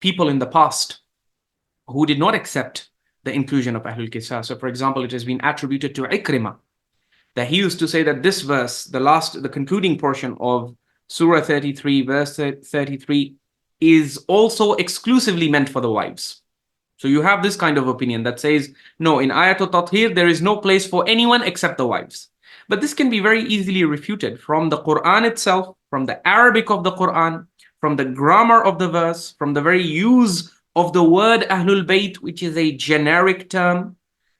people in the past who did not accept the inclusion of Ahlul Kisa. So for example, it has been attributed to Ikrimah, that he used to say that this verse, the concluding portion of Surah 33, verse 33, is also exclusively meant for the wives. So you have this kind of opinion that says, no, in Ayatul Tathir, there is no place for anyone except the wives. But this can be very easily refuted from the Quran itself, from the Arabic of the Quran, from the grammar of the verse, from the very use of the word Ahlul Bayt, which is a generic term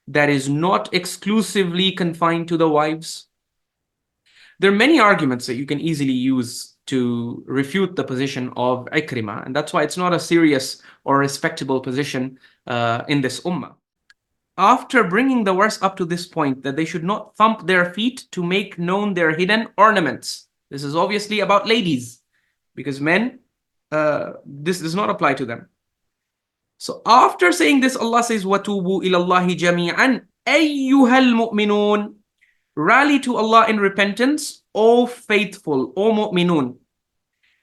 that is not exclusively confined to the wives. There are many arguments that you can easily use to refute the position of Ikrimah, and that's why it's not a serious or respectable position in this ummah. After bringing the verse up to this point, that they should not thump their feet to make known their hidden ornaments. This is obviously about ladies, because men, this does not apply to them. So after saying this, Allah says, وَتُوبُوا إِلَى اللَّهِ جَمِيعًا أَيُّهَا الْمُؤْمِنُونَ. Rally to Allah in repentance, O faithful, O mu'minun.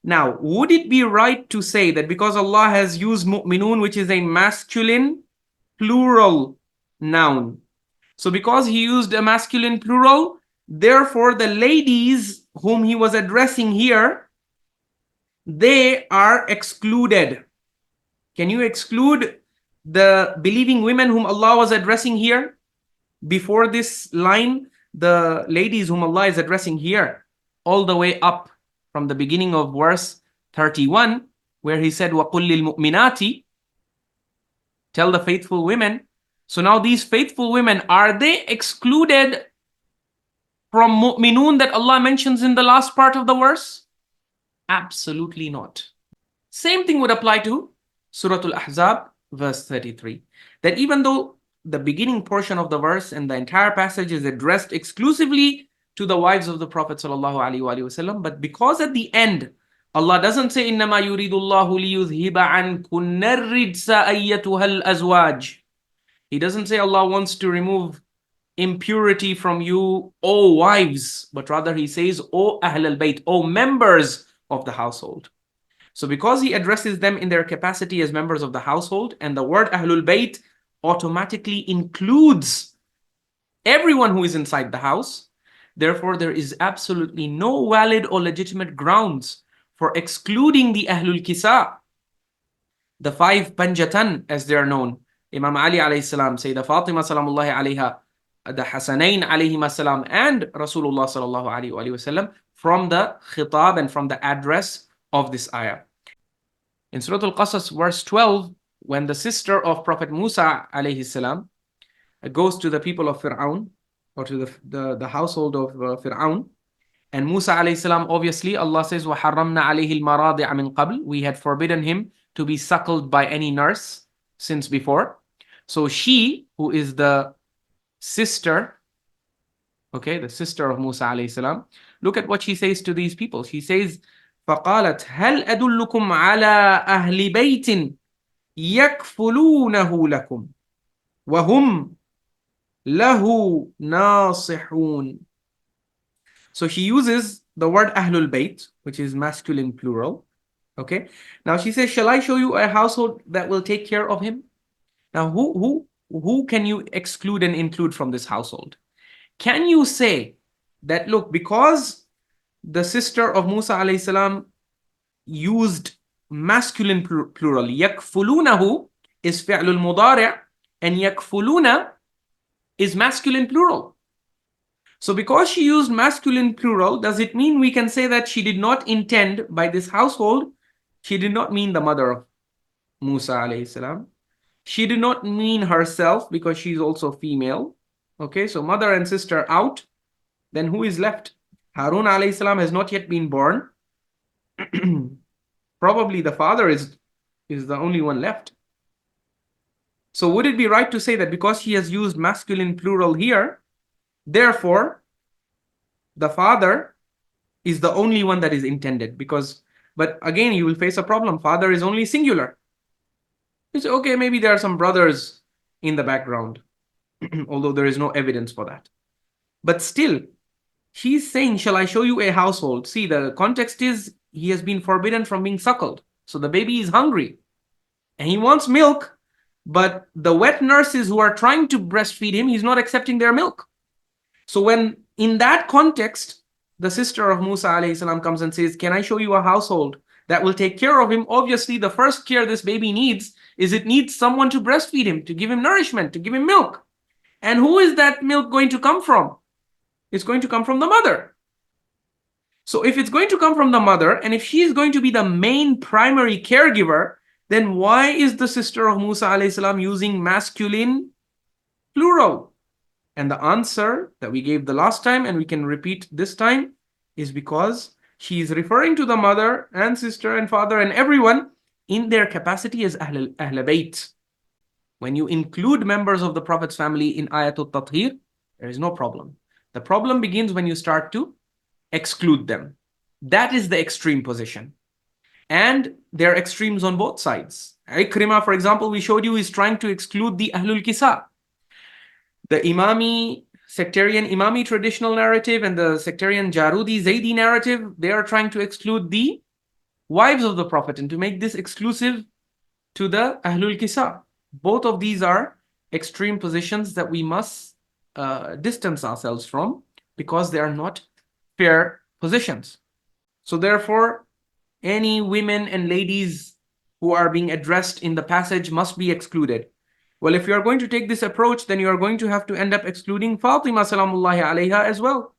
Now, would it be right to say that because Allah has used mu'minun, which is a masculine plural noun, so because He used a masculine plural, therefore the ladies whom He was addressing here, they are excluded? Can you exclude the believing women whom Allah was addressing here? Before this line, the ladies whom Allah is addressing here, all the way up from the beginning of verse 31, where He said, وَقُلْ لِلْمُؤْمِنَاتِ, tell the faithful women. So now these faithful women, are they excluded from mu'minun that Allah mentions in the last part of the verse? Absolutely not. Same thing would apply to Surah Al-Ahzab, verse 33. That even though the beginning portion of the verse and the entire passage is addressed exclusively to the wives of the Prophet ﷺ, but because at the end, Allah doesn't say, إِنَّمَا يُرِيدُ اللَّهُ لِيُذْهِبَ عَنْكُنَّ الرِّجْسَ أَيَّتُهَا الْأَزْوَاجِ. He doesn't say Allah wants to remove impurity from you, O wives, but rather He says, O Ahl al-Bayt, O members of the household. So because He addresses them in their capacity as members of the household, and the word Ahlul Bayt automatically includes everyone who is inside the house, therefore there is absolutely no valid or legitimate grounds for excluding the Ahlul Kisa, the five Panjatan as they are known. Imam Ali alayhi salam, Sayyidah Fatima salamullahi alayha, the Hasanain alayhim salam, and Rasulullah sallallahu alayhi wa sallam, from the khitab and from the address of this ayah. In Surah Al-Qasas, verse 12, when the sister of Prophet Musa alayhi salam goes to the people of Fir'aun, or to the household of Fir'aun, and Musa alayhi salam, obviously Allah says, وَحَرَّمْنَا عَلَيْهِ الْمَرَاضِعَ مِنْ قَبْلِ, we had forbidden him to be suckled by any nurse since before. So she, who is the sister, okay, the sister of Musa alayhi salam, look at what she says to these people. She says, فَقَالَتْ هَلْ أَدُلُّكُمْ عَلَىٰ أَهْلِ بَيْتٍ يَكْفُلُونَهُ لَكُمْ وَهُمْ لَهُ نَاصِحُونَ. So she uses the word Ahlul Bayt, which is masculine plural. Okay. Now she says, shall I show you a household that will take care of him? Now who can you exclude and include from this household? Can you say that, look, because the sister of Musa alayhi salam used masculine plural, yakfulunahu is fi'lul mudari' and yakfuluna is masculine plural. So because she used masculine plural, does it mean we can say that she did not intend by this household, she did not mean the mother of Musa alayhi salam. She did not mean herself because she's also female. Okay, so mother and sister out. Then who is left? Harun alayhi salam has not yet been born. Probably the father is the only one left. So would it be right to say that because he has used masculine plural here, therefore the father is the only one that is intended? But again, you will face a problem. Father is only singular. You say, okay, maybe there are some brothers in the background, although there is no evidence for that. But still, she's saying, shall I show you a household? See, the context is he has been forbidden from being suckled. So the baby is hungry. and he wants milk, but the wet nurses who are trying to breastfeed him, he's not accepting their milk. So when in that context, the sister of Musa alayhi salam comes and says, can I show you a household that will take care of him? Obviously, the first care this baby needs is it needs someone to breastfeed him, to give him nourishment, to give him milk. And who is that milk going to come from? It's going to come from the mother. So if it's going to come from the mother, and if she is going to be the main primary caregiver, then why is the sister of Musa alayhi salam using masculine plural? And the answer that we gave the last time, and we can repeat this time, is because she is referring to the mother and sister and father and everyone in their capacity as Ahl Bayt. When you include members of the Prophet's family in Ayatul Tathir, there is no problem. The problem begins when you start to exclude them. That is the extreme position. And there are extremes on both sides. Ikrimah, for example, we showed you, is trying to exclude the Ahlul Kisa. The Imami, sectarian Imami traditional narrative and the sectarian Jarudi Zaydi narrative, they are trying to exclude the wives of the Prophet and to make this exclusive to the Ahlul Kisa. Both of these are extreme positions that we must distance ourselves from because they are not fair positions. So therefore, any women and ladies who are being addressed in the passage must be excluded. Well, if you are going to take this approach, then you are going to have to end up excluding Fatima salamullahi alayha as well,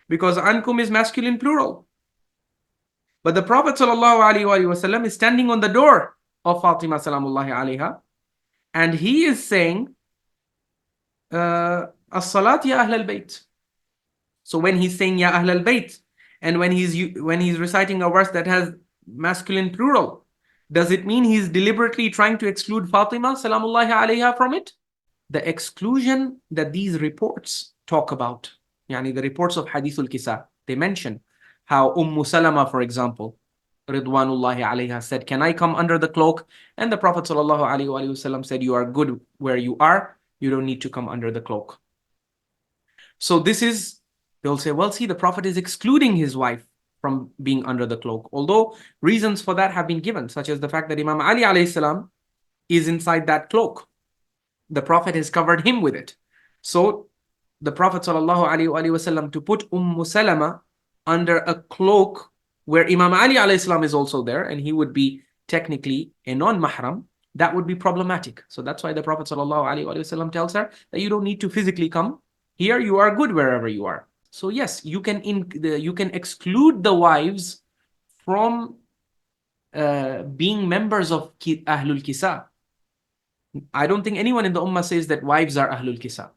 because ankum is masculine plural. But the Prophet sallallahu alaihi wasallam is standing on the door of Fatima salamullahi alayha, and he is saying, as-salat ya ahl al-bayt. So when he's saying ya ahl al-bayt, and when he's reciting a verse that has masculine plural, does it mean he's deliberately trying to exclude Fatima salamullahi alayha from it? The exclusion that these reports talk about, yani the reports of Hadithul Kisa, they mention how Salama, for example, Ridwanullahi alayha, said, can I come under the cloak? And the Prophet sallallahu alaihi wasallam said, you are good where you are. You don't need to come under the cloak. So this is, they'll say, well, see, the Prophet is excluding his wife from being under the cloak. Although reasons for that have been given, such as the fact that Imam Ali alayhi salam is inside that cloak. The Prophet has covered him with it. So the Prophet sallallahu alaihi wasallam to put Salama under a cloak where Imam Ali alayhi salam is also there, and he would be technically a non-mahram, that would be problematic. So that's why the Prophet sallallahu alaihi wasallam tells her that you don't need to physically come here. You are good wherever you are. So yes, you can exclude the wives from being members of Ahlul Kisa. I don't think anyone in the Ummah says that wives are Ahlul Kisa.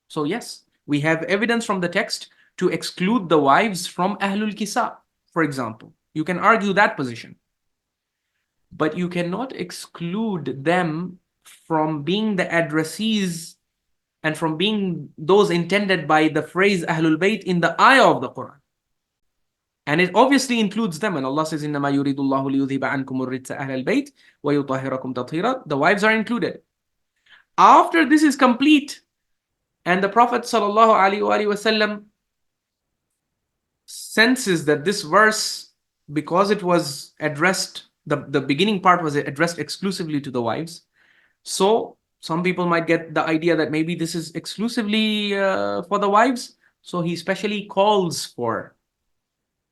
So yes, we have evidence from the text to exclude the wives from Ahlul Kisa, for example. You can argue that position. But you cannot exclude them from being the addressees and from being those intended by the phrase Ahlul Bayt in the ayah of the Quran. And it obviously includes them. And Allah says, إِنَّمَا يُرِيدُ اللَّهُ لِيُذْهِبَ عَنْكُمُ الرِّجْسَ أَهْلَ الْبَيْتِ وَيُطَهِّرَكُمْ تَطْهِيرًا. The wives are included. After this is complete, and the Prophet ﷺ senses that this verse, because it was addressed, the beginning part was addressed exclusively to the wives. So some people might get the idea that maybe this is exclusively for the wives. So he specially calls for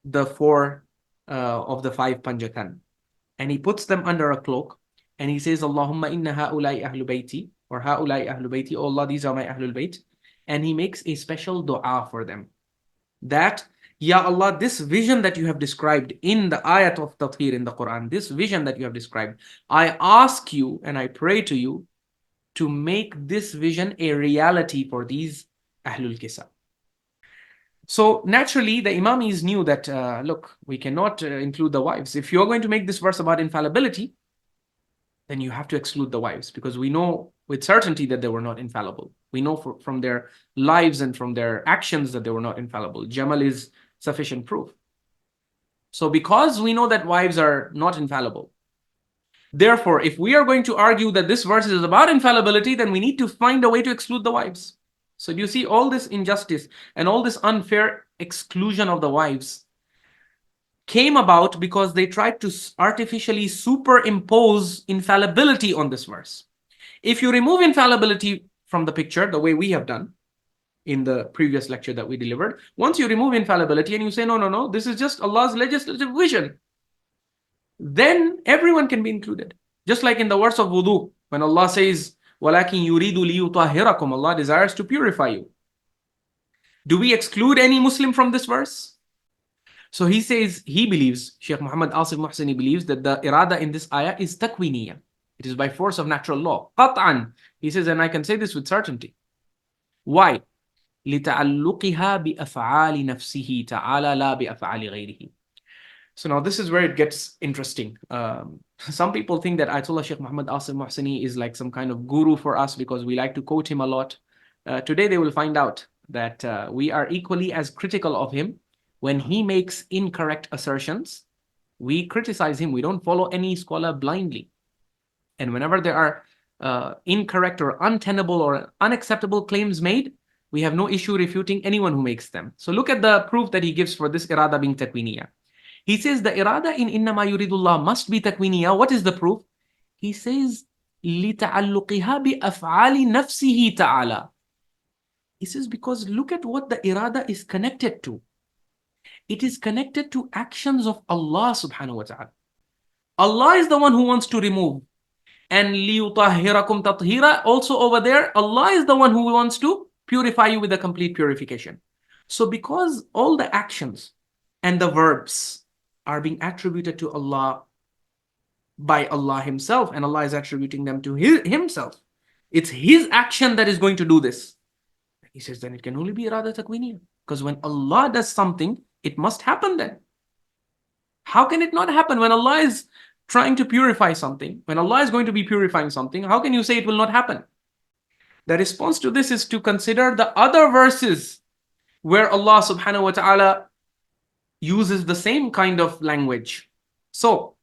the four of the five Panjatan. And he puts them under a cloak. And he says, Allahumma inna ha'ulai ahlu bayti, or ha'ulai ahlu bayti, oh Allah, these are my ahlul bayt. And he makes a special dua for them. That, Ya Allah, this vision that you have described in the ayat of Tathir in the Quran, this vision that you have described, I ask you and I pray to you to make this vision a reality for these Ahlul Kisa. So naturally, the Imamis knew that, look, we cannot include the wives. If you're going to make this verse about infallibility, then you have to exclude the wives, because we know with certainty that they were not infallible. We know from their lives and from their actions that they were not infallible. Jamal is sufficient proof. So because we know that wives are not infallible, therefore, if we are going to argue that this verse is about infallibility, then we need to find a way to exclude the wives. So do you see all this injustice and all this unfair exclusion of the wives came about because they tried to artificially superimpose infallibility on this verse. If you remove infallibility from the picture, the way we have done in the previous lecture that we delivered, once you remove infallibility and you say, no, this is just Allah's legislative vision, then everyone can be included. Just like in the verse of wudu, when Allah says, وَلَكِنْ يُرِيدُ لِيُطَهِّرَكُمْ, Allah desires to purify you. Do we exclude any Muslim from this verse? So he says, he believes, Shaykh Muhammad Asif Muhsini believes that the irada in this ayah is takwiniya. It is by force of natural law. Qat'an. He says, and I can say this with certainty. Why? لِتَعَلُّقِهَا بِأَفْعَالِ نَفْسِهِ تَعَالَى لَا بِأَفْعَالِ غَيْرِهِ. So now this is where it gets interesting. Some people think that Ayatollah Shaykh Muhammad Asif Muhsini is like some kind of guru for us because we like to quote him a lot. Today they will find out that we are equally as critical of him. When he makes incorrect assertions, we criticize him. We don't follow any scholar blindly. And whenever there are incorrect or untenable or unacceptable claims made, we have no issue refuting anyone who makes them. So look at the proof that he gives for this irada being takwiniya. He says the irada in innama yuridullah must be takwiniya. What is the proof? He says, لِتَعَلُّقِهَا بِأَفْعَالِ نَفْسِهِ تَعَالَى. He says, because look at what the irada is connected to. It is connected to actions of Allah subhanahu wa ta'ala. Allah is the one who wants to remove. And لِيُطَهِّرَكُمْ تَطْهِيرًا, also over there, Allah is the one who wants to purify you with a complete purification. So because all the actions and the verbs are being attributed to Allah by Allah himself, and Allah is attributing them to himself, it's his action that is going to do this. He says then it can only be irada takwiniya, because when Allah does something, it must happen then. How can it not happen when Allah is trying to purify something? When Allah is going to be purifying something, how can you say it will not happen? The response to this is to consider the other verses where Allah subhanahu wa ta'ala uses the same kind of language. So,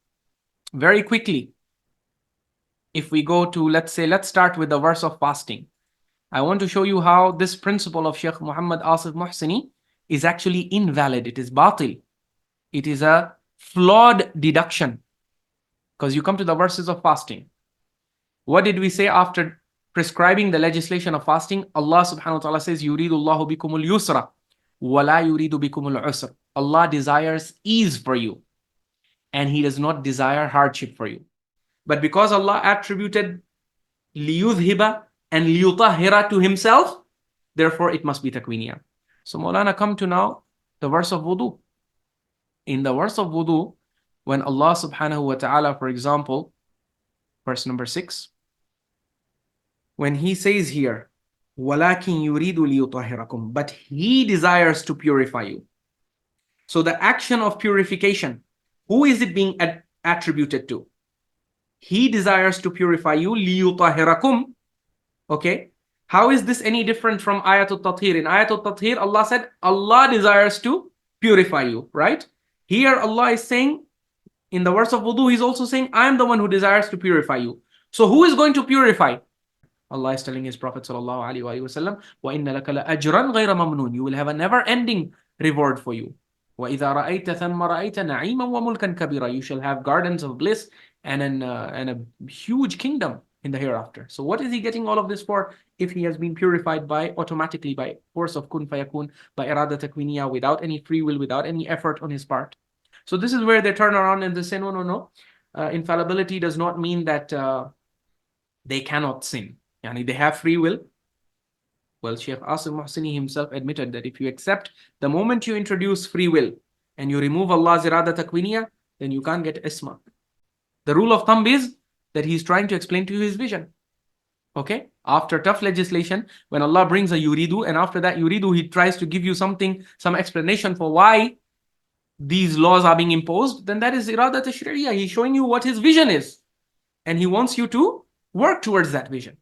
very quickly, if we go to, let's start with the verse of fasting. I want to show you how this principle of Shaykh Muhammad Asif Muhsini is actually invalid. It is batil. It is a flawed deduction. Because you come to the verses of fasting. What did we say after prescribing the legislation of fasting? Allah subhanahu wa ta'ala says, يُرِيدُ اللَّهُ بِكُمُ الْيُسْرَ وَلَا يُرِيدُ بِكُمُ الْعُسْرَ. Allah desires ease for you, and He does not desire hardship for you. But because Allah attributed لِيُذْهِبَ and لِيُطَهِّرَ to Himself, therefore it must be takwiniya. So Maulana, come to now the verse of wudu. In the verse of wudu, when Allah subhanahu wa ta'ala, for example, verse number 6, when He says here, وَلَكِنْ يُرِيدُ لِيُطَهِّرَكُمْ, but He desires to purify you. So the action of purification, who is it being attributed to? He desires to purify you, لِيُطَهِّرَكُمْ. Okay, how is this any different from Ayatul Tathir? In Ayatul Tathir, Allah said, Allah desires to purify you, right? Here Allah is saying, in the verse of wudu, He's also saying, I am the one who desires to purify you. So who is going to purify? Allah is telling His Prophet sallallahu alaihi wasallam, وَإِنَّ لَكَ لَأَجْرًا غَيْرَ مَمْنُونَ. You will have a never-ending reward for you. وَإِذَا رَأَيْتَ ثَمَّ رَأَيْتَ نَعِيمًا وَمُلْكًا كَبِيرًا. You shall have gardens of bliss and a huge kingdom in the hereafter. So what is he getting all of this for if he has been purified automatically by force of kun fayakun, by irada takwiniya, without any free will, without any effort on his part? So this is where they turn around and they say, no. Infallibility does not mean that they cannot sin. Yani they have free will. Well, Shaykh Asif Muhsini himself admitted that if you accept the moment you introduce free will and you remove Allah's irada takwiniya, then you can't get isma. The rule of thumb is that he's trying to explain to you his vision. Okay? After tough legislation, when Allah brings a yuridu, and after that yuridu, He tries to give you something, some explanation for why these laws are being imposed, then that is irada tashri'iyya. He's showing you what His vision is. And He wants you to work towards that vision.